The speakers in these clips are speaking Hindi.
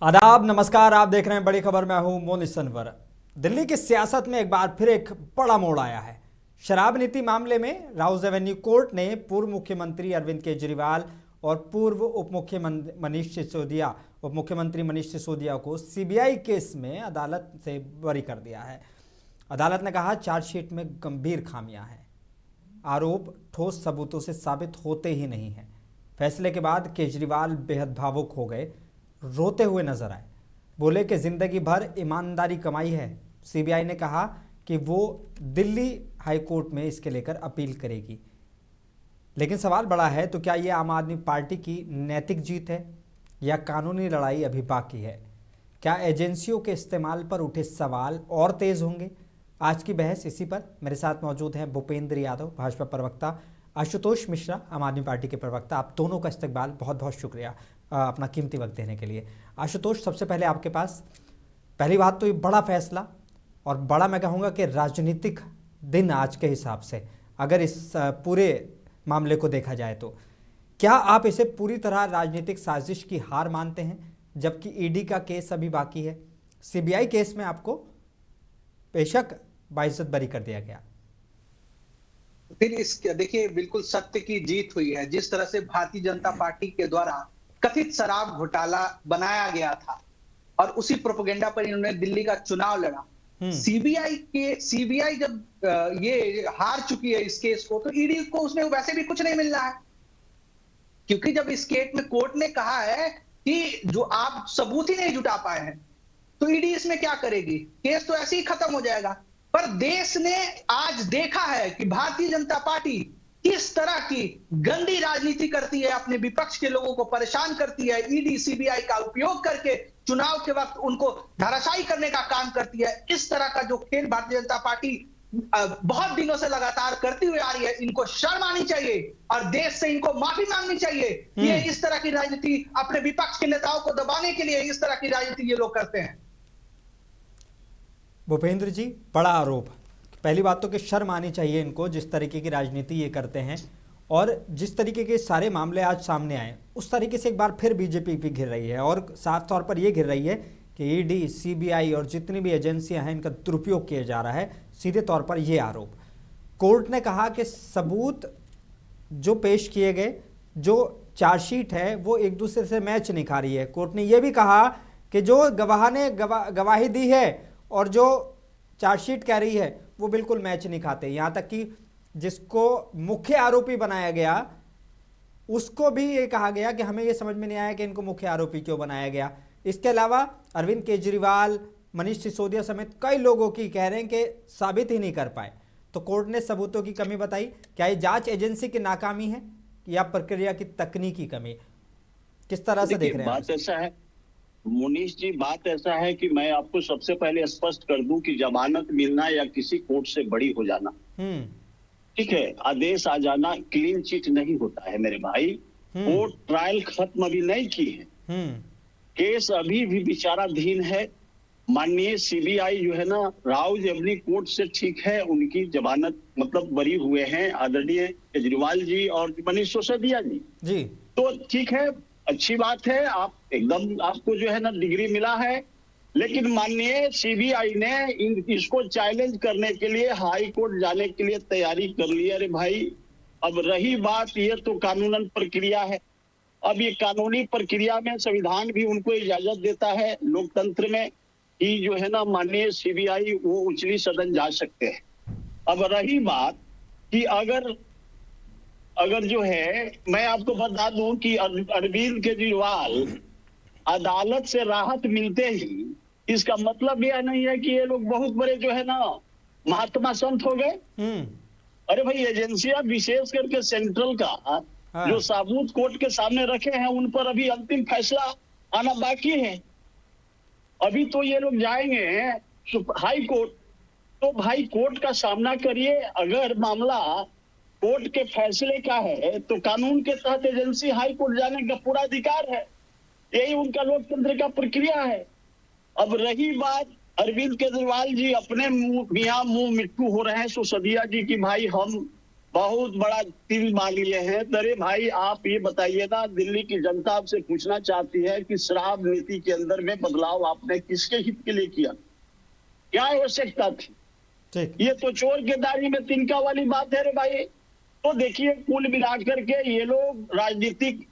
आदाब, नमस्कार। आप देख रहे हैं बड़ी खबर। मैं हूं मोनिश सनवर। दिल्ली की सियासत में एक बार फिर एक बड़ा मोड़ आया है। शराब नीति मामले में राउज एवेन्यू कोर्ट ने पूर्व मुख्यमंत्री अरविंद केजरीवाल और पूर्व उप मुख्यमंत्री मनीष सिसोदिया को सीबीआई केस में अदालत से बरी कर दिया है। अदालत ने कहा, चार्जशीट में गंभीर खामियां हैं, आरोप ठोस सबूतों से साबित होते ही नहीं हैं। फैसले के बाद केजरीवाल बेहद भावुक हो गए, रोते हुए नजर आए। बोले कि जिंदगी भर ईमानदारी कमाई है। सीबीआई ने कहा कि वो दिल्ली हाई कोर्ट में इसके लेकर अपील करेगी। लेकिन सवाल बड़ा है, तो क्या ये आम आदमी पार्टी की नैतिक जीत है या कानूनी लड़ाई अभी बाकी है? क्या एजेंसियों के इस्तेमाल पर उठे सवाल और तेज होंगे? आज की बहस इसी पर। मेरे साथ मौजूद हैं भूपेंद्र यादव, भाजपा प्रवक्ता, आशुतोष मिश्रा, आम आदमी पार्टी के प्रवक्ता। आप दोनों का इस्तकबाल, बहुत बहुत शुक्रिया अपना कीमती वक्त देने के लिए। आशुतोष, सबसे पहले आपके पास। पहली बात तो ये बड़ा फैसला, और बड़ा मैं कहूँगा कि राजनीतिक दिन आज के हिसाब से, अगर इस पूरे मामले को देखा जाए तो क्या आप इसे पूरी तरह राजनीतिक साजिश की हार मानते हैं, जबकि ईडी का केस अभी बाकी है? सीबीआई केस में आपको बेशक बाइज्जत बरी कर दिया गया। फिर इस देखिए, बिल्कुल सत्य की जीत हुई है। जिस तरह से भारतीय जनता पार्टी के द्वारा कथित शराब घोटाला बनाया गया था और उसी प्रोपेगेंडा पर इन्होंने दिल्ली का चुनाव लड़ा। सीबीआई जब ये हार चुकी है इस केस को, तो ईडी को उसमें वैसे भी कुछ नहीं मिल रहा है, क्योंकि जब इस केस में कोर्ट ने कहा है कि जो आप सबूत ही नहीं जुटा पाए हैं, तो ईडी इसमें क्या करेगी? केस तो ऐसे ही खत्म हो जाएगा। पर देश ने आज देखा है कि भारतीय जनता पार्टी किस तरह की गंदी राजनीति करती है, अपने विपक्ष के लोगों को परेशान करती है, ईडी सीबीआई का उपयोग करके चुनाव के वक्त उनको धराशायी करने का काम करती है। इस तरह का जो खेल भारतीय जनता पार्टी बहुत दिनों से लगातार करती हुई आ रही है, इनको शर्म आनी चाहिए और देश से इनको माफी मांगनी चाहिए। ये इस तरह की राजनीति, अपने विपक्ष के नेताओं को दबाने के लिए इस तरह की राजनीति ये लोग करते हैं। भूपेंद्र जी, बड़ा आरोप। पहली बात तो कि शर्म आनी चाहिए इनको, जिस तरीके की राजनीति ये करते हैं, और जिस तरीके के सारे मामले आज सामने आए उस तरीके से एक बार फिर बीजेपी भी घिर रही है, और साफ तौर पर ये घिर रही है कि ईडी, सीबीआई और जितनी भी एजेंसियां हैं, इनका दुरुपयोग किया जा रहा है। सीधे तौर पर ये आरोप। कोर्ट ने कहा कि सबूत जो पेश किए गए, जो चार्जशीट है, वो एक दूसरे से मैच नहीं खा रही है। कोर्ट ने यह भी कहा कि जो गवाह ने गवाही दी है और जो चार्जशीट कह रही है, वो बिल्कुल मैच नहीं खाते। यहाँ तक कि जिसको मुख्य आरोपी बनाया गया, उसको भी ये कहा गया कि हमें ये समझ में नहीं आया कि इनको मुख्य आरोपी क्यों बनाया गया। इसके अलावा अरविंद केजरीवाल, मनीष सिसोदिया समेत कई लोगों की कह रहे हैं कि साबित ही नहीं कर पाए। तो कोर्ट ने सबूतों की कमी बताई। क्या ये जांच एजेंसी की नाकामी है या प्रक्रिया की तकनीकी कमी? किस तरह से देख रहे हैं? बात ऐसा है मोनीश जी, बात ऐसा है कि मैं आपको सबसे पहले स्पष्ट कर दूं कि जमानत मिलना या किसी कोर्ट से बड़ी हो जाना, ठीक है, आदेश आ जाना क्लीन चिट नहीं होता है मेरे भाई। कोर्ट ट्रायल खत्म अभी नहीं की है, केस अभी भी विचाराधीन है। माननीय सीबीआई जो है ना, राउज एवेन्यू कोर्ट से ठीक है, उनकी जमानत मतलब बरी हुए हैं आदरणीय केजरीवाल जी और मनीष सिसोदिया जी। तो ठीक है, अच्छी बात है, आप एकदम, आपको जो है ना डिग्री मिला है। लेकिन माननीय सीबीआई ने इसको चैलेंज करने के लिए हाई कोर्ट जाने के लिए तैयारी कर ली। अरे भाई, अब रही बात, ये तो कानूनन प्रक्रिया है। अब ये कानूनी प्रक्रिया में संविधान भी उनको इजाजत देता है लोकतंत्र में कि जो है ना माननीय सीबीआई वो उच्चली सदन जा सकते हैं। अब रही बात कि अगर जो है, मैं आपको बता दूं कि अरविंद केजरीवाल अदालत से राहत मिलते ही, इसका मतलब यह नहीं है कि ये लोग बहुत बड़े जो है ना महात्मा संत हो गए। अरे भाई, एजेंसियां विशेष करके सेंट्रल का जो सबूत कोर्ट के सामने रखे हैं, उन पर अभी अंतिम फैसला आना बाकी है। अभी तो ये लोग जाएंगे हाई कोर्ट, तो भाई कोर्ट का सामना करिए। अगर मामला कोर्ट के फैसले का है तो कानून के तहत एजेंसी हाई कोर्ट जाने का पूरा अधिकार है। यही उनका लोकतंत्र का प्रक्रिया है। अब रही बात, अरविंद केजरीवाल जी अपने मुंह मिट्टू हो रहे हैं सिसोदिया जी की, भाई हम बहुत बड़ा तिल मार लिए हैं। अरे भाई आप ये बताइए ना, दिल्ली की जनता आपसे पूछना चाहती है कि शराब नीति के अंदर में बदलाव आपने किसके हित के लिए किया, क्या आवश्यकता थी? ठीक। ये तो चोर के दाढ़ी में तिनका वाली बात है रे भाई। तो देखिए कुल मिला करके ये लोग राजनीतिक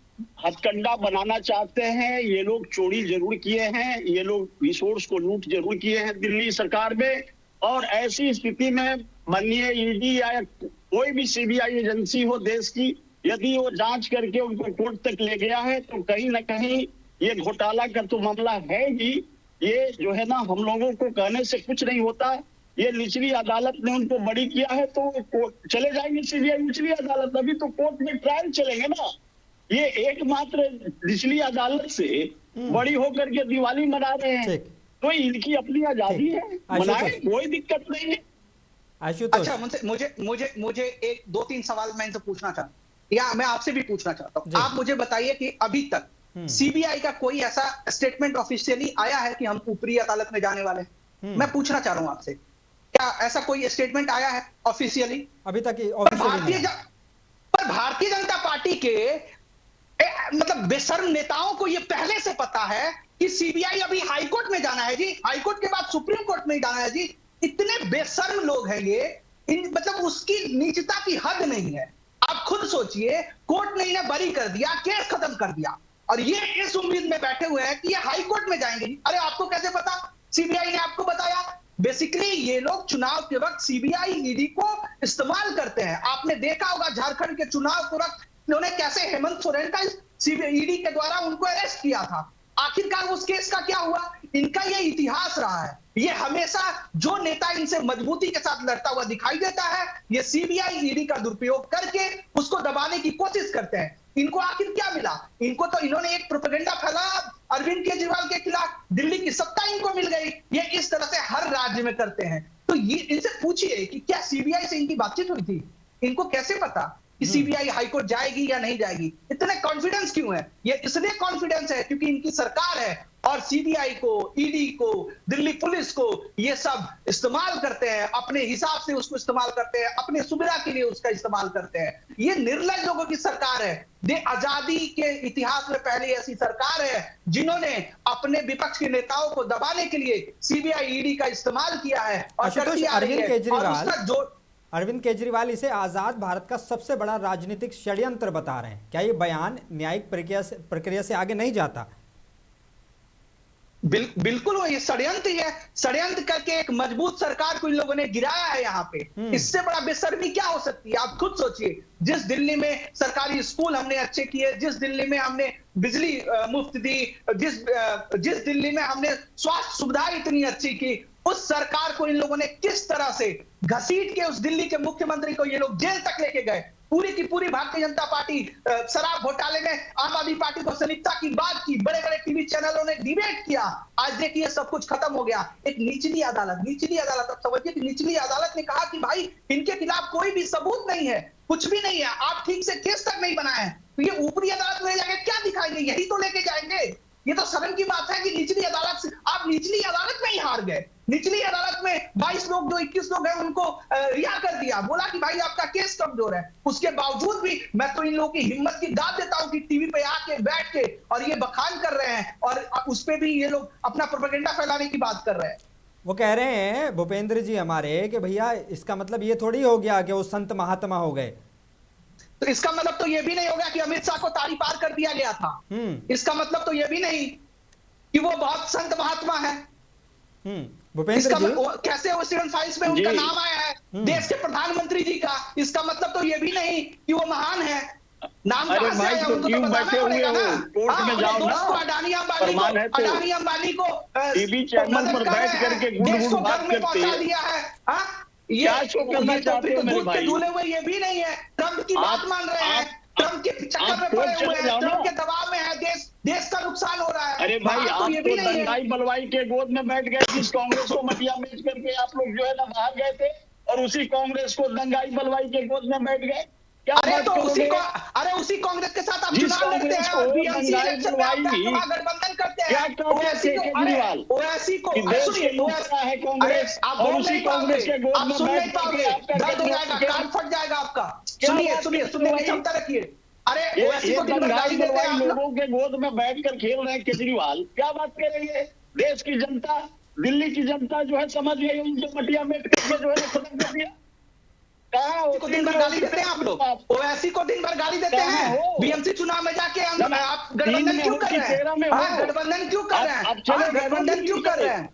हथकंडा बनाना चाहते हैं, ये लोग चोरी जरूर किए हैं, ये लोग रिसोर्स को लूट जरूर किए हैं दिल्ली सरकार में। और ऐसी स्थिति में माननीय ईडी या कोई भी सीबीआई एजेंसी हो देश की, यदि वो जांच करके उनको कोर्ट तक ले गया है तो कहीं ना कहीं ये घोटाला का तो मामला है ही। ये जो है ना, हम लोगों को कहने से कुछ नहीं होता। ये निचली अदालत ने उनको बरी किया है तो चले जाएंगे सीबीआई निचली अदालत, अभी तो कोर्ट में ट्रायल चलेंगे ना। ये एकमात्र निचली अदालत से बड़ी होकर के दिवाली मना रहे हैं, तो इनकी अपनी आजादी है, मनाए, कोई दिक्कत नहीं है। अच्छा, मुझे एक 2-3 सवाल मैं इनसे पूछना चाहता हूँ, या मैं आपसे भी पूछना चाहता हूँ। आप मुझे बताइए कि अभी तक सीबीआई का कोई ऐसा स्टेटमेंट ऑफिशियली आया है कि हम ऊपरी अदालत में जाने वाले हैं? मैं पूछना चाह रहा हूं आपसे, क्या ऐसा कोई स्टेटमेंट आया है ऑफिशियली? अभी तक पर भारतीय जनता पार्टी के मतलब बेशर्म नेताओं को यह पहले से पता है कि सीबीआई अभी हाईकोर्ट में जाना है जी, हाईकोर्ट के बाद सुप्रीम कोर्ट में जाना है जी। इतने बेशर्म लोग हैं ये, मतलब उसकी नीचता की हद नहीं है। आप खुद सोचिए, कोर्ट ने इन्हें बरी कर दिया, केस खत्म कर दिया, और ये इस उम्मीद में बैठे हुए हैं कि ये हाई कोर्ट में जाएंगे। अरे आपको कैसे पता? सीबीआई ने आपको बताया। बेसिकली ये लोग चुनाव के वक्त सीबीआई ईडी को इस्तेमाल करते हैं। आपने देखा होगा झारखंड के चुनाव के वक्त इन्होंने कैसे हेमंत सोरेन का सीबीआई ईडी के द्वारा उनको अरेस्ट किया था। आखिरकार उस केस का क्या हुआ? इनका ये इतिहास रहा है। ये हमेशा जो नेता इनसे मजबूती के साथ लड़ता हुआ दिखाई देता है, ये सीबीआई ईडी का दुरुपयोग करके उसको दबाने की कोशिश करते हैं। इनको आखिर क्या मिला? इनको तो इन्होंने एक प्रोपेगेंडा फैलाया अरविंद केजरीवाल के खिलाफ, दिल्ली की सत्ता इनको मिल गई। ये इस तरह से हर राज्य में करते हैं। तो ये इनसे पूछिए कि क्या सीबीआई से इनकी बातचीत हुई थी? इनको कैसे पता कि सीबीआई हाईकोर्ट जाएगी या नहीं जाएगी? इतने कॉन्फिडेंस क्यों है? ये इसलिए कॉन्फिडेंस है क्योंकि इनकी सरकार है और सीबीआई को, ईडी को, दिल्ली पुलिस को ये सब इस्तेमाल करते हैं, अपने हिसाब से उसको इस्तेमाल करते हैं, अपने सुविधा के लिए उसका इस्तेमाल करते हैं। ये निर्लज लोगों की सरकार है। आजादी के इतिहास में पहली ऐसी सरकार है जिन्होंने अपने विपक्ष के नेताओं को दबाने के लिए सीबीआई, ईडी का इस्तेमाल किया है। और अरविंद केजरीवाल इसे आजाद भारत का सबसे बड़ा राजनीतिक षड्यंत्र बता रहे हैं। क्या ये बयान न्यायिक प्रक्रिया से आगे नहीं जाता? बिल्कुल वो ये षड्यंत्र है। षड्यंत्र करके एक मजबूत सरकार को इन लोगों ने गिराया है यहाँ पे। इससे बड़ा बेशर्मी क्या हो सकती है? आप खुद सोचिए, जिस दिल्ली में सरकारी स्कूल हमने अच्छे किए, जिस दिल्ली में हमने बिजली मुफ्त दी, जिस दिल्ली में हमने स्वास्थ्य सुविधाएं इतनी अच्छी की, उस सरकार को इन लोगों ने किस तरह से घसीट के उस दिल्ली के मुख्यमंत्री को ये लोग जेल तक लेके गए। पूरी की पूरी भारतीय जनता पार्टी शराब घोटाले में आम आदमी पार्टी को संलिप्तता की बात की, बड़े बड़े टीवी चैनलों ने डिबेट किया। आज देखिए सब कुछ खत्म हो गया। एक निचली अदालत अब समझिए कि निचली अदालत ने कहा कि भाई इनके खिलाफ कोई भी सबूत नहीं है, कुछ भी नहीं है, आप ठीक से केस तक नहीं बनाए हैं, तो ये ऊपरी अदालत में जाके क्या दिखाएंगे? यही तो लेके जाएंगे। ये तो शर्म की बात है कि निचली अदालत से आप निचली अदालत में ही हार गए। निचली अदालत में 22 लोग जो 21 लोग हैं उनको रिहा कर दिया, बोला कि भाई आपका केस कमजोर है। उसके बावजूद भी मैं तो इन लोगों की हिम्मत की दाद देता हूं कि टीवी पे आके बैठ के और ये बखान कर रहे हैं और उस पे भी ये लोग अपना प्रोपेगेंडा फैलाने की बात कर रहे हैं। वो कह रहे हैं भूपेंद्र जी हमारे कि भैया इसका मतलब ये थोड़ी हो गया कि वो संत महात्मा हो गए। तो इसका मतलब तो ये भी नहीं होगा कि अमित शाह को तारी पार कर दिया गया था। इसका मतलब तो ये भी नहीं कि वो बहुत संत महात्मा है। भूपेंद्र जी कैसे वो स्टूडेंट फाइल्स में उनका नाम आया है देश के प्रधानमंत्री जी का, इसका मतलब तो ये भी नहीं कि वो महान है। नाम कहां से आया उनको तो बताना पड़ेगा ना। कोर्ट में जाओ ना, अडानी अंबानी को टीवी चैनल पर बैठ करके गुड़ बात करते हैं दिया है। क्या शो करना चाहते हो मेरे भाई? डूले हुए ये भी नहीं है, ट्रंप की बात मान रहे हैं, ट्रंप के चक्कर में पड़े हुए हैं, ट्रंप के दबाव में है, देश का नुकसान हो रहा है। अरे भाई आप तो दंगाई बलवाई के गोद में बैठ गए, जिस कांग्रेस को मटिया बेच करके आप लोग जो है ना बाहर गए थे, और उसी कांग्रेस को दंगाई बलवाई के गोद में बैठ गए। उसी कांग्रेस के साथ आप चुनाव लड़ते हैं और बीएमसी इलेक्शन में आप गठबंधन करते हैं। ओवैसी को है कांग्रेस, आप और उसी कांग्रेस के गोद में बैठ पाओगे, दर्द हो जाएगा, कान फट जाएगा आपका। सुनिए सुनिए सुनने की क्षमता रखिए। अरे ओवैसी को दिन भर गाली देते हैं आप लोग। लोगों के गोद में बैठकर खेल रहे हैं केजरीवाल, क्या बात करेंगे? देश की जनता, दिल्ली की जनता जो है समझ गई, उनको मटिया मेट करके जो है खत्म कर दिया। कहाँ को दिन भर गाली देते हैं आप लोग? ओवैसी को दिन भर गाली देते हैं। बीएमसी चुनाव में जाके आप गठबंधन क्यों कर रहे हैं? गठबंधन क्यों कर रहे हैं? गठबंधन क्यों कर रहे हैं?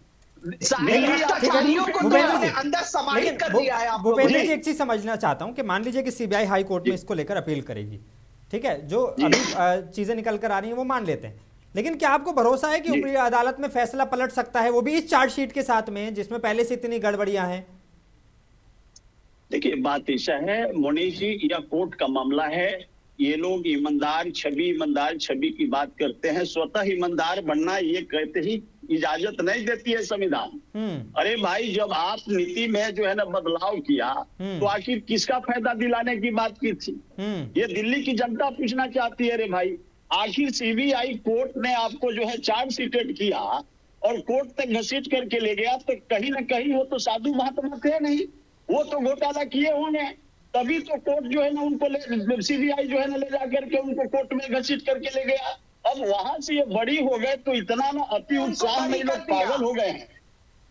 अंदर समाहित कर दिया है आप लोगों ने। भूपेंद्र जी, एक चीज समझना चाहता हूं कि मान लीजिए कि सीबीआई हाई कोर्ट में इसको लेकर अपील करेगी, ठीक है, जो अभी चीजें निकल कर आ रही हैं वो मान लेते हैं, लेकिन क्या आपको भरोसा है कि ऊपरी अदालत में फैसला पलट सकता है, वो भी इस चार्जशीट के साथ में जिसमें पहले से इतनी गड़बड़ियां हैं? देखिए, बात ऐसा है मोनीश जी, यह कोर्ट का मामला है। ये लोग ईमानदार छवि की बात करते हैं। स्वतः ईमानदार बनना ये कहते ही इजाजत नहीं देती है संविधान। अरे भाई, जब आप नीति में जो है ना बदलाव किया तो आखिर किसका फायदा दिलाने की बात की थी? ये दिल्ली की जनता पूछना चाहती है। अरे भाई, आखिर सीबीआई कोर्ट ने आपको जो है चार्जशीटेड किया और कोर्ट तक घसीट करके ले गया, तो कहीं ना कहीं वो तो साधु महात्मा थे नहीं, वो तो घोटाला किए होंगे, तभी तो कोर्ट जो है ना उनको सीबीआई जो है ना ले जाकर के उनको कोर्ट में घसीट करके ले गया। अब वहां से ये बड़ी हो गए तो इतना ना अति उत्साह में लोग पागल हो गए हैं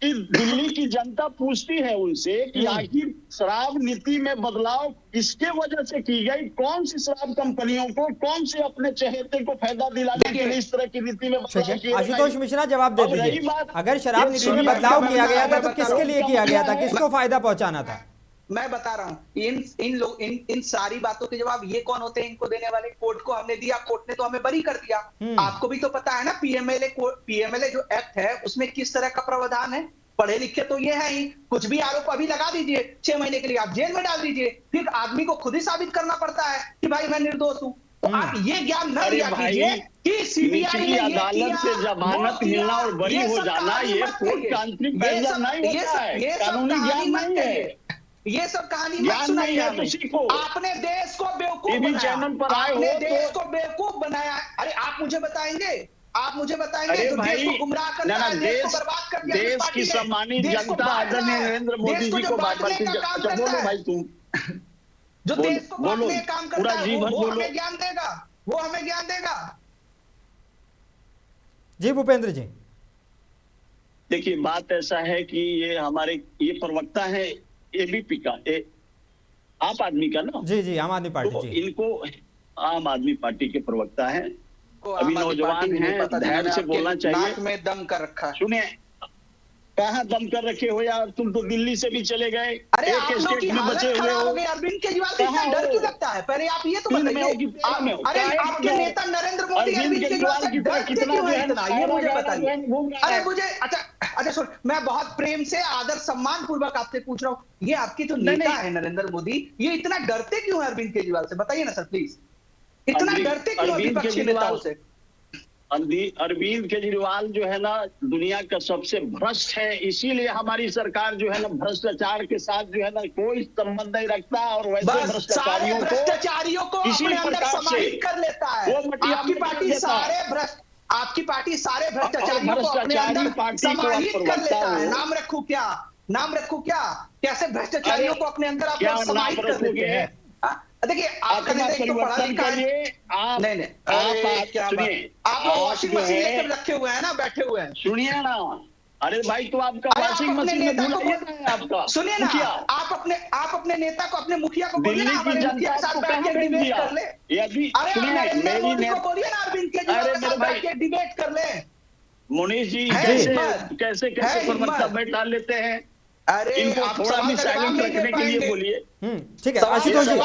कि दिल्ली की जनता पूछती है उनसे कि आखिर शराब नीति में बदलाव किसके वजह से की गई? कौन सी शराब कंपनियों को, कौन से अपने चहेते को फायदा दिलाने के लिए इस तरह की नीति में बदलाव किया? आशुतोष मिश्रा, जवाब दे दीजिए। अगर शराब नीति में बदलाव किया गया था तो किसके लिए किया गया था, किसको फायदा पहुंचाना था? मैं बता रहा हूं, इन सारी बातों के जवाब ये कौन होते हैं इनको देने वाले? कोर्ट को हमने दिया, कोर्ट ने तो हमें बरी कर दिया। आपको भी तो पता है ना पीएमएलए जो एक्ट है उसमें किस तरह का प्रावधान है। पढ़े लिखे तो ये है ही, कुछ भी आरोप अभी लगा दीजिए, 6 महीने के लिए आप जेल में डाल दीजिए, फिर आदमी को खुद ही साबित करना पड़ता है कि भाई मैं निर्दोष हूं। तो आप ये ज्ञान न दिया कीजिए कि सीबीआई ने अदालत से जमानत मिलना और बरी हो जाना ये कोर्ट का अंतरिम फैसला नहीं होता है, कानूनी ज्ञान नहीं है। ये सब कहानी मत सुनाइए हमें। आपने देश को बेवकूफ बनाया, आपने देश को बेवकूफ बनाया। अरे आप मुझे बताएंगे जो देश को गुमराह करता है, देश को बर्बाद कर दिया, देश की सम्मानित जनता आदरणीय नरेंद्र मोदी जी को बात-बात बोलो भाई, तुम जो देश को बांटने का काम करता है वो हमें ज्ञान देगा, वो हमें ज्ञान देगा। जी भूपेंद्र जी, देखिए, बात ऐसा है कि ये प्रवक्ता है एबीपी का, आप आदमी का ना? जी आम आदमी पार्टी। तो इनको आम आदमी पार्टी के प्रवक्ता हैं, अभी नौजवान हैं, धैर्य से बोलना चाहिए। नाक में दम कर रखा है। सुनिए, कहाँ दम कर रखे हो यार, तुम तो दिल्ली से भी चले गए, अरे आप लोग की हालत खराब हो गई। अरविंद केजरीवाल को इतना डर क्यों लगता है? पहले आप ये तो बताइए। अरे आपके नेता नरेंद्र मोदी अरविंद केजरीवाल से डरते क्यों है इतना, ये मुझे बताइए। अरे मुझे अच्छा सुन, मैं बहुत प्रेम से आदर सम्मान पूर्वक आपसे पूछ रहा हूँ, ये आपके जो नेता है नरेंद्र मोदी, ये इतना डरते क्यों है अरविंद केजरीवाल से? बताइए ना सर प्लीज, इतना डरते क्यों विपक्षी नेताओं से? अरविंद केजरीवाल जो है ना दुनिया का सबसे भ्रष्ट है, इसीलिए हमारी सरकार जो है ना भ्रष्टाचार के साथ जो है ना कोई संबंध नहीं रखता और वैसे भ्रष्टाचारियों को अपने अंदर समाहित कर लेता है। आपकी पार्टी सारे भ्रष्टाचारियों को अपने अंदर समाहित कर लेता है। नाम रखूं क्या? कैसे भ्रष्टाचारियों को अपने अंदर आप समाहित कर लेते हैं? देखिए, आपका पढ़ा लिखा है, आप वॉशिंग मशीन लेकर रखे हुए हैं ना, बैठे हुए हैं। सुनिए ना, अरे भाई तो आपका वॉशिंग मशीन में आपका सुनिए ना, आप अपने नेता को, अपने मुखिया को बोलिए ना, हमारे मुखिया के साथ बैठ के डिबेट कर ले। अरे नरेंद्र मोदी को बोलिए ना अरविंद केजरीवाल के साथ बैठ के डिबेट कर ले। मोनीश जी कैसे प्रवक्ता बैठ डाल लेते हैं? अरे इनको थोड़ा भी साइलेंट रखने के लिए बोलिए। ठीक है आशुतोष जी,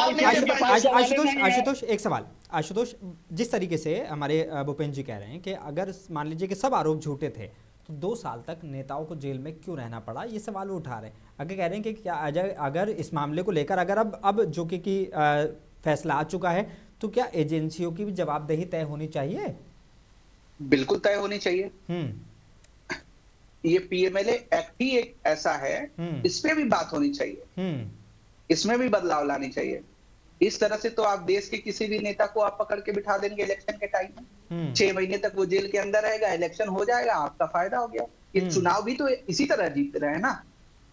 आशुतोष एक सवाल। आशुतोष, जिस तरीके से हमारे भूपेंद्र जी कह रहे हैं कि अगर मान लीजिए कि सब आरोप झूठे थे तो 2 साल तक नेताओं को जेल में क्यों रहना पड़ा, ये सवाल उठा रहे हैं। आगे कह रहे हैं कि क्या अगर इस मामले को लेकर अगर अब जो कि फैसला आ चुका है तो क्या एजेंसियों की भी जवाबदेही तय होनी चाहिए? बिल्कुल तय होनी चाहिए। ये पीएमएलए एक्ट ही एक ऐसा है, इसमें भी बात होनी चाहिए, इसमें भी बदलाव लानी चाहिए। इस तरह से तो आप देश के किसी भी नेता को आप पकड़ के बिठा देंगे इलेक्शन के टाइम में, 6 महीने तक वो जेल के अंदर रहेगा, इलेक्शन हो जाएगा, आपका फायदा हो गया। ये चुनाव भी तो इसी तरह जीत रहे हैं ना।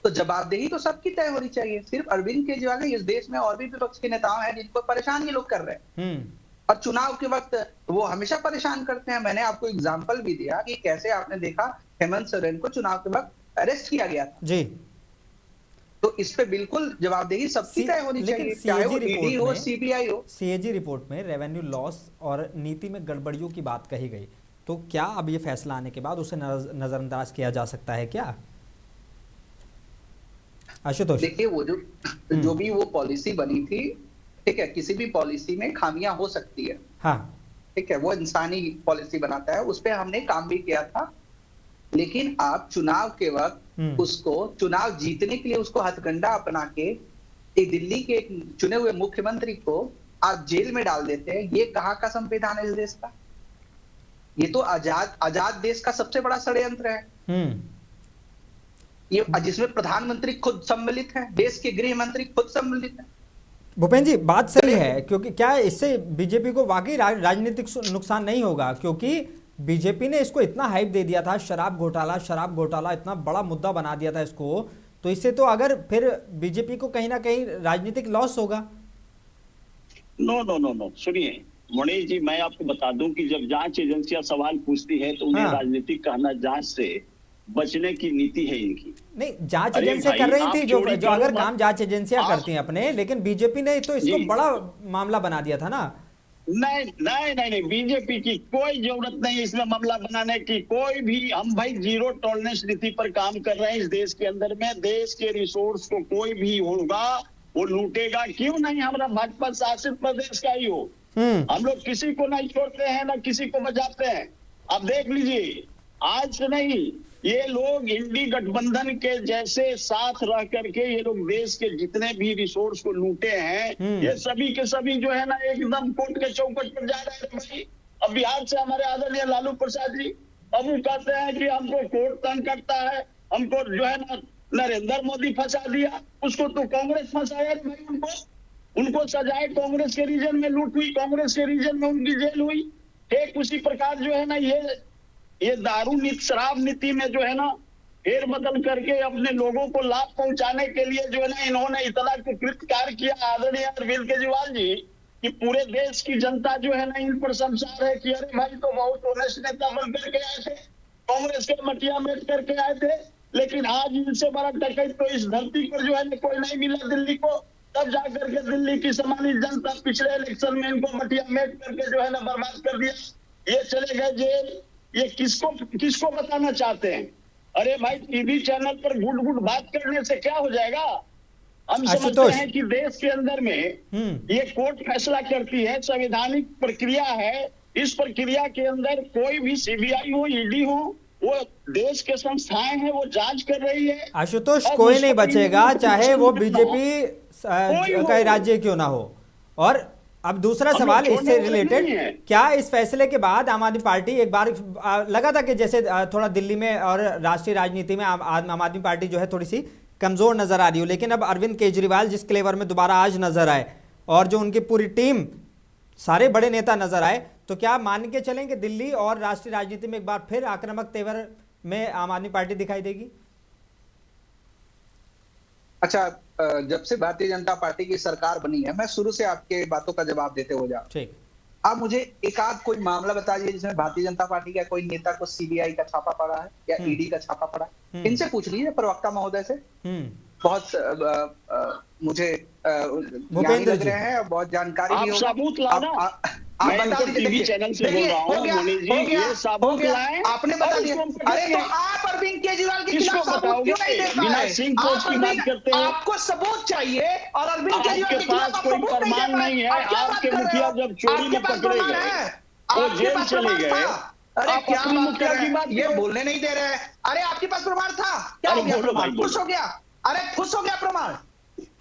तो जवाबदेही तो सबकी तय होनी चाहिए। सिर्फ अरविंद केजरीवाल नहीं, इस देश में और भी विपक्ष के नेताओं हैं जिनको परेशान ये लोग कर रहे हैं, और चुनाव के वक्त वो हमेशा परेशान करते हैं। मैंने आपको एग्जांपल भी दिया कि कैसे आपने देखा हेमंत सोरेन को चुनाव के वक्त अरेस्ट किया गया था जी। तो इस पे बिल्कुल जवाबदेही सबकी तय होनी चाहिए, चाहे वो ईडी हो, सीबीआई हो। सीएजी रिपोर्ट में रेवेन्यू लॉस और नीति में गड़बड़ियों की बात कही गई, तो क्या अब ये फैसला आने के बाद उसे नजरअंदाज किया जा सकता है क्या आशुतोष? देखिए, वो जो भी वो पॉलिसी बनी थी, ठीक है, किसी भी पॉलिसी में खामियां हो सकती है, हाँ ठीक है, वो इंसानी पॉलिसी बनाता है, उस पर हमने काम भी किया था। लेकिन आप चुनाव के वक्त उसको, चुनाव जीतने के लिए उसको हथकंडा अपना के एक दिल्ली के एक चुने हुए मुख्यमंत्री को आप जेल में डाल देते हैं। ये कहाँ का संविधान है इस देश का? ये तो आजाद देश का सबसे बड़ा षड्यंत्र है ये, जिसमें प्रधानमंत्री खुद सम्मिलित है, देश के गृह मंत्री खुद सम्मिलित है। भूपेन जी, बात सही है, क्योंकि क्या इससे बीजेपी को वाकई राजनीतिक नुकसान नहीं होगा? क्योंकि बीजेपी ने इसको इतना हाइप दे दिया था, शराब घोटाला इतना बड़ा मुद्दा बना दिया था इसको, तो इससे तो अगर फिर बीजेपी को कहीं ना कहीं राजनीतिक लॉस होगा। नो, सुनिए मणि जी, मैं आपको बता दूं कि जब जांच एजेंसियां सवाल पूछती है तो उन्हें राजनीतिक कहना जांच से बचने की नीति है इनकी। नहीं, जांच एजेंसियां कर रही थी जो अगर काम जांच एजेंसियां करती हैं अपने, लेकिन बीजेपी ने तो इसको बड़ा मामला बना दिया था ना। नहीं, बीजेपी की कोई जरूरत नहीं इसमें मामला बनाने की, कोई भी। हम भाई जीरो टॉलरेंस नीति पर काम कर रहे हैं इस देश के अंदर में। देश के रिसोर्स को कोई भी होगा वो लूटेगा, क्यों नहीं हमारा भाजपा शासित प्रदेश का ही हो। हम लोग किसी को नहीं छोड़ते हैं, ना किसी को बचाते हैं। आप देख लीजिए, आज से नहीं, ये लोग इंडी गठबंधन के जैसे साथ रह करके ये लोग देश के जितने भी रिसोर्स को लूटे हैं, ये सभी के सभी जो है ना एकदम कोर्ट के चौकट पर जा रहे हैं भाई। अब बिहार से हमारे आदरणीय लालू प्रसाद जी, अब वो कहते हैं कि हमको कोर्ट तंग करता है, हमको जो है ना नरेंद्र मोदी फंसा दिया, उसको तो कांग्रेस फंसाया भाई। उनको सजाए कांग्रेस के रीजन में लूट हुई, कांग्रेस के रीजन में उनकी जेल हुई। ठीक उसी प्रकार जो है ना ये दारू नीति, शराब नीति में जो है ना फेर बदल करके अपने लोगों को लाभ पहुंचाने के लिए जो है ना इन्होंने इतना कुकृत कार्य किया आदरणीय अरविंद केजरीवाल जी, कि पूरे देश की जनता जो है ना इन पर संसार है कि अरे भाई तो बहुत ऑनेस्ट नेता बन करके आए थे, कांग्रेस के मटिया मेट करके आए थे, लेकिन आज इनसे बड़ा डकैत तो इस धरती पर जो है ना कोई नहीं मिला दिल्ली को। तब जाकर के दिल्ली की सम्मानित जनता पिछले इलेक्शन में इनको मटिया मेट करके जो है ना बर्बाद कर दिया। ये चले गए जेल। ये किसको बताना चाहते हैं? अरे भाई, टीवी चैनल पर गुड बात करने से क्या हो जाएगा? हम समझते हैं कि देश के अंदर में ये कोर्ट फैसला करती है, संवैधानिक प्रक्रिया है। इस प्रक्रिया के अंदर कोई भी सीबीआई हो, ईडी हो, वो देश के संस्थाएं हैं, वो जांच कर रही है। आशुतोष, कोई नहीं बचेगा, चाहे वो बीजेपी का राज्य क्यों ना हो। और अब दूसरा सवाल इससे रिलेटेड, क्या इस फैसले के बाद आम आदमी पार्टी, एक बार लगा था कि जैसे थोड़ा दिल्ली में और राष्ट्रीय राजनीति में आम आदमी पार्टी जो है थोड़ी सी कमजोर नजर आ रही हो, लेकिन अब अरविंद केजरीवाल जिस क्लेवर में दोबारा आज नजर आए और जो उनकी पूरी टीम, सारे बड़े नेता नजर आए, तो क्या मान के चलें कि दिल्ली और राष्ट्रीय राजनीति में एक बार फिर आक्रामक तेवर में आम आदमी पार्टी दिखाई देगी? अच्छा, जब से भारतीय जनता पार्टी की सरकार बनी है, मैं शुरू से आपके बातों का जवाब देते हो जाऊं। ठीक, आप मुझे एक आध कोई मामला बताइए जिसमें भारतीय जनता पार्टी का कोई नेता को सीबीआई का छापा पड़ा है या ईडी का छापा पड़ा है। इनसे पूछ लीजिए, प्रवक्ता महोदय से। बहुत मुझे ज्ञानी लग रहे हैं और बहुत जानकारी भी होगा। मैं इनको टीवी चैनल से बोल रहा हूँ, ये साबुत लाएं। आपने बता दिया। अरे तो आप अरविंद केजरीवाल के खिलाफ साबुत क्यों नहीं दे पा रहे? आपको सबूत चाहिए और अरविंद केजरीवाल के खिलाफ कोई प्रमाण नहीं है। आपके मुखिया जब चोरी में पकड़े गए, वो जेल चले गए। अरे क्या बात, ये बोलने नहीं दे रहे। अरे आपके पास प्रमाण था क्या? हो गया, खुश हो गया? अरे खुश हो गया प्रमाण?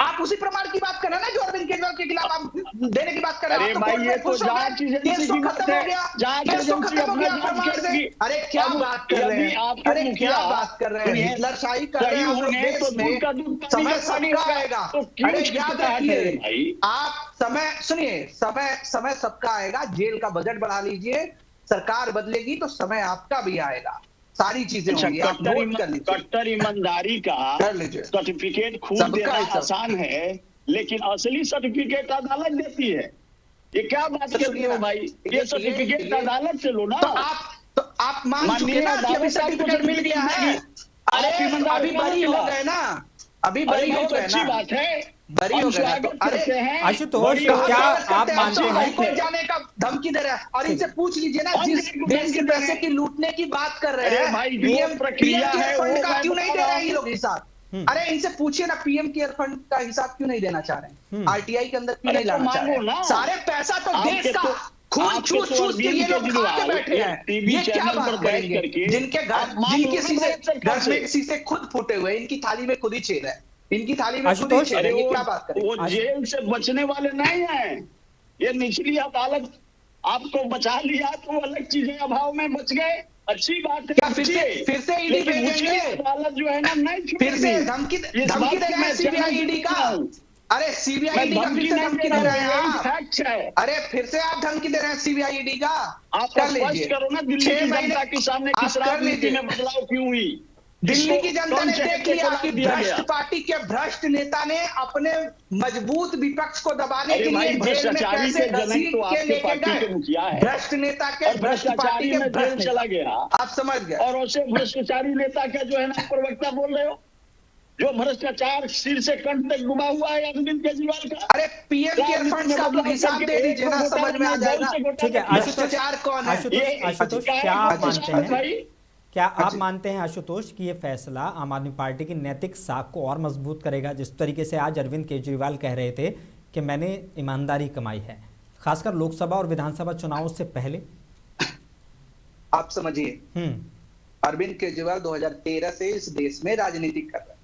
आप उसी प्रमाण की बात कर रहे हैं ना जो अरविंद केजरीवाल के खिलाफ आप देने की बात कर रहे हैं। अरे भाई, ये तो जांच एजेंसी की बात है, जांच एजेंसी अपना जांच करेगी। अरे क्या बात कर रहे हैं? अरे क्या बात कर रहे हैं? हिटलरशाही कर रहे हैं तो दूध का दूध, समय सबका आएगा। अरे याद रखिए, आप समय सुनिए, समय सबका आएगा। जेल का बजट बढ़ा लीजिए, सरकार बदलेगी तो समय आपका भी आएगा। सारी चीजें होंगी, आप नोट कर लीजिए। कट्टर ईमानदारी का कर लीजिए। सर्टिफिकेट खुद सबका देना ही सब। आसान है, लेकिन असली सर्टिफिकेट अदालत देती है। ये क्या बात करते हो भाई? ये सर्टिफिकेट अदालत से लो ना। तो आप मान चुके ना कि अभी सर्टिफिकेट मिल गया है। अरे अभी बरी हो गए ना, अभी बरी हो गए अच्छी ना, बात है, बरी हो गए ना। तो अरे आशुतोष, क्या आप मानते हैं हाईकोर्ट जाने का धमकी दे रहा है? और इनसे पूछ लीजिए ना, जिस देश के पैसे की लूटने की बात कर रहे हैं, भाई पीएम प्रक्रिया है फंड वो का क्यों नहीं दे रहे हैं ये लोग हम्म। हिसाब? अरे इनसे पूछिए ना, पीएम केयर फंड का हिसाब क्यों नहीं देना चाह रहे हैं? आरटीआई के अंदर क्यों नहीं लाना चाह रहे हैं? सारे पैसा तो देश का खून चूस चूस के ये लोग खा के बैठे हैं। ये क्या बात करेंगे? जिनके घर, जिनके शीशे घर में शीशे खुद फूटे हुए, इनकी थाली में खुद ही छेद है, इनकी थाली में खुद ही छेद है। ये क्या बात करें? वो जेल से बचने वाले नहीं हैं। ये निचली अदालत आपको बचा लिया तो अलग चीजें अभाव में बच गए, अच्छी बात है। क्या फिर से ईडी भेजेंगे? अदालत जो है ना नहीं फिर से धमकी दे रहे हैं सीबीआई ईडी का। अरे सीबीआई ईडी का फिर से धमकी दे रहे हैं आप। अरे फिर से आप धमकी दे रहे हैं सीबीआई ईडी का। आप कर लीजिए, करो ना। दिल्ली की जनता के सामने किस राजनीति में बदलाव क्यों हुई? दिल्ली की जनता ने देख लिया कि भ्रष्ट पार्टी के भ्रष्ट नेता ने अपने मजबूत विपक्ष को दबाने के लिए जेल में पैसे घसीट के लेके गए। भ्रष्ट नेता के भ्रष्ट पार्टी के भ्रष्ट चला गया, आप समझ गए। और उसे भ्रष्टाचारी नेता का जो है ना प्रवक्ता बोल रहे हो, जो भ्रष्टाचार सिर से कंठ तक डूबा हुआ है अरविंद केजरीवाल का। अरे पीएम केयर फंड का हिसाब दे दीजिए ना, समझ में आ जाएगा। ठीक है भ्रष्टाचार कौन है? आशुतोष, क्या आप मानते हैं, भाई? क्या आप मानते हैं आशुतोष कि ये फैसला आम आदमी पार्टी की नैतिक साख को और मजबूत करेगा? जिस तरीके से आज अरविंद केजरीवाल कह रहे थे कि मैंने ईमानदारी कमाई है, खासकर लोकसभा और विधानसभा चुनावों से पहले। आप समझिए, अरविंद केजरीवाल 2013 से इस देश में राजनीति कर रहे हैं।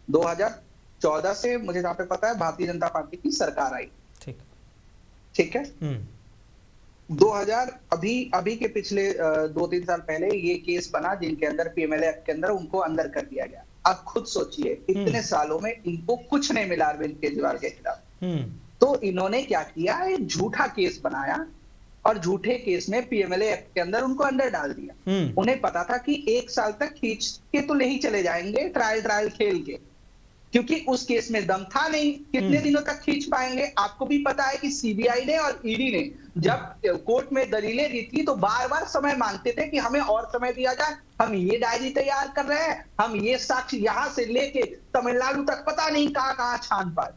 2014 से मुझे जहां पे पता है भारतीय जनता पार्टी की सरकार आई। ठीक है। 2000 अभी के पिछले 2-3 साल पहले ये केस बना जिनके अंदर पीएमएलए एक्ट के अंदर उनको अंदर कर दिया गया। अब खुद सोचिए, इतने सालों में इनको कुछ नहीं मिला अरविंद केजरीवाल के खिलाफ। तो इन्होंने क्या किया, एक झूठा केस बनाया और झूठे केस में पीएमएलए एक्ट के अंदर उनको अंदर डाल दिया। उन्हें पता था कि 1 साल तक खींच के तो ले ही चले जाएंगे, ट्रायल खेल के, क्योंकि उस केस में दम था नहीं। कितने दिनों तक खींच पाएंगे? आपको भी पता है कि सीबीआई ने और ईडी ने जब कोर्ट में दलीलें दी थी तो बार बार समय मांगते थे कि हमें और समय दिया जाए, हम ये डायरी तैयार कर रहे हैं, हम ये साक्ष्य यहां से लेके तमिलनाडु तक पता नहीं कहां छान पाए।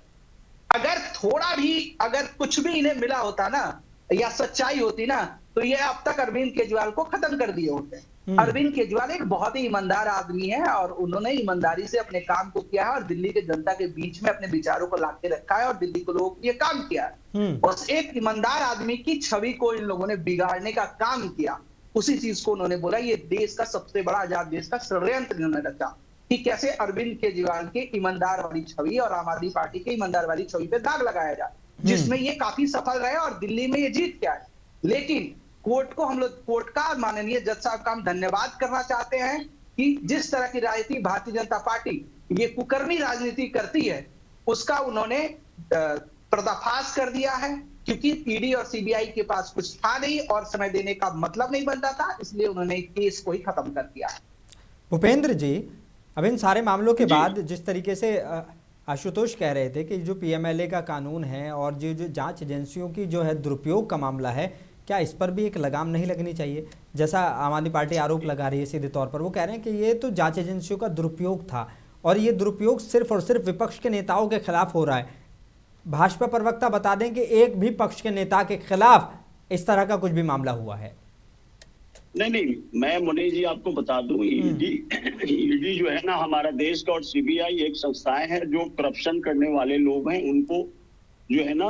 अगर थोड़ा भी, अगर कुछ भी इन्हें मिला होता ना, या सच्चाई होती ना, तो ये अब तक अरविंद केजरीवाल को खत्म कर दिए होते। अरविंद केजरीवाल एक बहुत ही ईमानदार आदमी है और उन्होंने ईमानदारी से अपने काम को किया है और दिल्ली के जनता के बीच में अपने विचारों को लाके रखा है और दिल्ली को लोगों ये काम किया है। उस एक ईमानदार आदमी की छवि को इन लोगों ने बिगाड़ने का काम किया। उसी चीज को उन्होंने बोला ये देश का सबसे बड़ा आजाद देश का षड्यंत्र इन्होंने रचा कि कैसे अरविंद केजरीवाल के ईमानदार वाली छवि और आम आदमी पार्टी के ईमानदार वाली छवि पे दाग लगाया जाए, जिसमें ये काफी सफल रहे और दिल्ली में ये जीत के आए। लेकिन कोर्ट को हम लोग, कोर्ट का माननीय जज साहब का हम धन्यवाद करना चाहते हैं कि जिस तरह की राजनीति भारतीय जनता पार्टी ये कुकर्मी राजनीति करती है उसका उन्होंने पर्दाफाश कर दिया है, क्योंकि ईडी और सीबीआई के पास कुछ था नहीं और समय देने का मतलब नहीं बनता था, इसलिए उन्होंने केस को ही खत्म कर दिया। भूपेंद्र जी, अब इन सारे मामलों के बाद जिस तरीके से आशुतोष कह रहे थे कि जो पीएमएलए का कानून है और जो जांच एजेंसियों की जो है दुरुपयोग का मामला है, क्या इस पर भी एक लगाम नहीं लगनी चाहिए? जैसा आम आदमी पार्टी आरोप लगा रही है सीधे तौर पर, वो कह रहे हैं कि ये तो जांच एजेंसियों का दुरुपयोग था और ये दुरुपयोग सिर्फ और सिर्फ विपक्ष के नेताओं के खिलाफ हो रहा है। भाजपा प्रवक्ता बता दें कि एक भी पक्ष के नेता के खिलाफ इस तरह का कुछ भी मामला हुआ है? नहीं, मैं मुनीष जी आपको बता दूं, ईडी जो है ना हमारा देश का और सीबीआई एक संस्थाएं हैं जो करप्शन करने वाले लोग हैं उनको जो है ना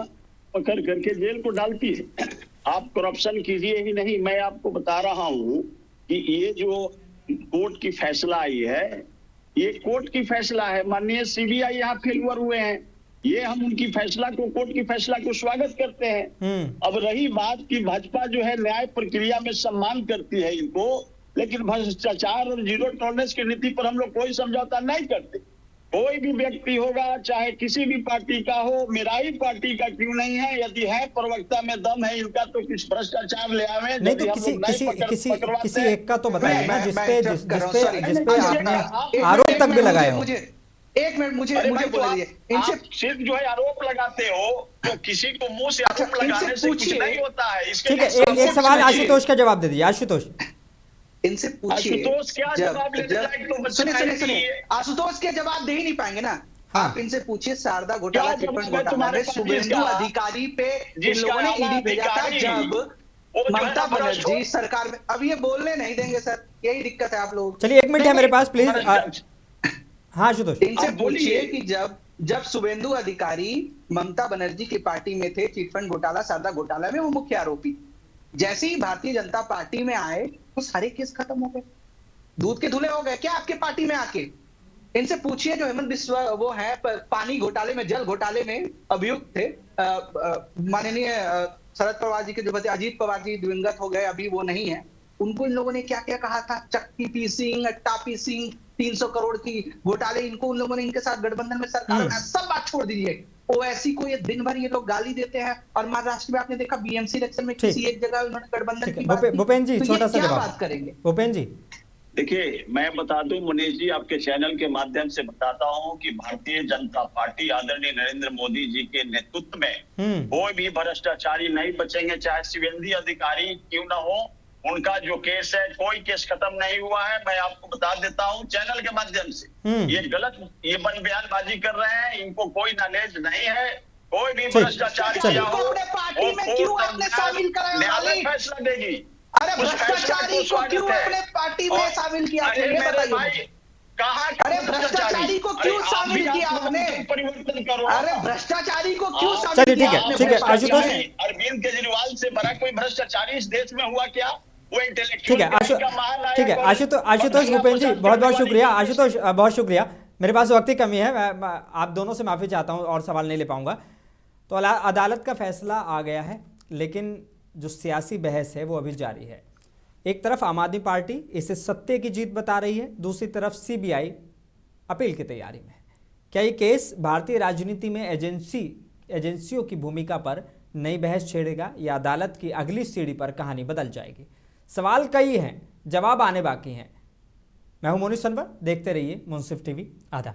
पकड़ करके जेल को डालती है। आप करप्शन कीजिए ही नहीं। मैं आपको बता रहा हूं कि ये जो कोर्ट की फैसला आई है, ये कोर्ट की फैसला है। माननीय सीबीआई यहाँ फेल्यूर हुए हैं, ये हम उनकी फैसला को, कोर्ट की फैसला को स्वागत करते हैं। अब रही बात कि भाजपा जो है न्याय प्रक्रिया में सम्मान करती है इनको, लेकिन भ्रष्टाचार और जीरो टॉलरेंस की नीति पर हम लोग कोई समझौता नहीं करते। कोई भी व्यक्ति होगा, चाहे किसी भी पार्टी का हो, मेरा ही पार्टी का क्यों नहीं है, यदि है प्रवक्ता में दम है इनका तो कुछ भ्रष्टाचार ले आवे। नहीं तो किसी एक का तो बताइए ना जिसपे आपने आरोप तक भी लगाए हो। एक मिनट मुझे बोलने दीजिए। इनसे सिर्फ जो है आरोप लगाते हो तो किसी को मुंह से आरोप लगाने से कुछ नहीं होता है। इसके ठीक है, एक सवाल आशुतोष का जवाब दे दीजिए। आशुतोष इनसे पूछिए, आशुतोष क्या जवाब लेने जाएंगे तो सुनिए, आशुतोष के जवाब दे ही नहीं पाएंगे ना। हाँ। आप इनसे पूछिए शारदा घोटाला चिटफंड घोटाला में शुभेंदु अधिकारी पे इन लोगों ने ईडी भेजा था जब ममता बनर्जी सरकार में। अब ये बोलने नहीं देंगे सर, यही दिक्कत है आप लोग। चलिए 1 मिनट है मेरे पास प्लीज। हाँ आशुतोष, इनसे पूछिए कि जब शुभेंदु अधिकारी ममता बनर्जी की पार्टी में थे चिटफंड घोटाला शारदा घोटाला में वो मुख्य आरोपी, जैसे ही भारतीय जनता पार्टी में आए तो सारे केस खत्म हो गए, दूध के धुले हो गए क्या आपके पार्टी में आके? इनसे पूछिए जो हेमंत बिस्वा वो है पानी घोटाले में, जल घोटाले में अभियुक्त थे, माननीय शरद पवार जी के जो बच्चे अजीत पवार जी दिवंगत हो गए, अभी वो नहीं है, उनको इन लोगों ने क्या क्या कहा था, चक्की पीसिंग, अट्टा पीसिंग, 300 करोड़ की घोटाले, इनको उन लोगों ने इनके साथ गठबंधन में सरकार में, सब बात छोड़ दीजिए। ओवैसी को ये दिन भर ये लोग गाली देते हैं और महाराष्ट्र में आपने देखा बीएमसी इलेक्शन में किसी एक जगह उन्होंने गठबंधन की बात की। भूपेन जी तो छोटा सा जवाब बात करेंगे। भूपेन जी देखिए, मैं बता दूं मुनीष जी, आपके चैनल के माध्यम से बताता हूं कि भारतीय जनता पार्टी आदरणीय नरेंद्र मोदी जी के नेतृत्व में कोई भी भ्रष्टाचारी नहीं बचेंगे, चाहे शुभेंदु अधिकारी क्यों ना हो। उनका जो केस है, कोई केस खत्म नहीं हुआ है। मैं आपको बता देता हूं चैनल के माध्यम से, ये गलत, ये बयानबाजी कर रहे हैं, इनको कोई नॉलेज नहीं है। कोई भी भ्रष्टाचारी पार्टी में क्यों आपने शामिल कराया? न्यायालय फैसला देगी। अरे भ्रष्टाचारी को क्यों अपने पार्टी में शामिल किया आपने? अरे भ्रष्टाचारी को क्यों शामिल किया आपने? परिवर्तन करो। अरे भ्रष्टाचारी को क्यों शामिल किया आपने? ठीक है आशुतोष, अरविंद केजरीवाल से बड़ा कोई भ्रष्टाचारी इस देश में हुआ क्या? वो ठीक है आशुतोष भूपेन जी बहुत बहुत शुक्रिया। आशुतोष बहुत शुक्रिया, मेरे पास वक्त की कमी है, मैं आप दोनों से माफ़ी चाहता हूं और सवाल नहीं ले पाऊंगा। तो अदालत का फैसला आ गया है, लेकिन जो सियासी बहस है वो अभी जारी है। एक तरफ आम आदमी पार्टी इसे सत्य की जीत बता रही है, दूसरी तरफ सीबीआई अपील की तैयारी में है। क्या ये केस भारतीय राजनीति में एजेंसियों की भूमिका पर नई बहस छेड़ेगा या अदालत की अगली सीढ़ी पर कहानी बदल जाएगी? सवाल कई हैं, जवाब आने बाकी हैं। मैं हूं मोनिश सनवर, देखते रहिए मुंसिफ टीवी आधा।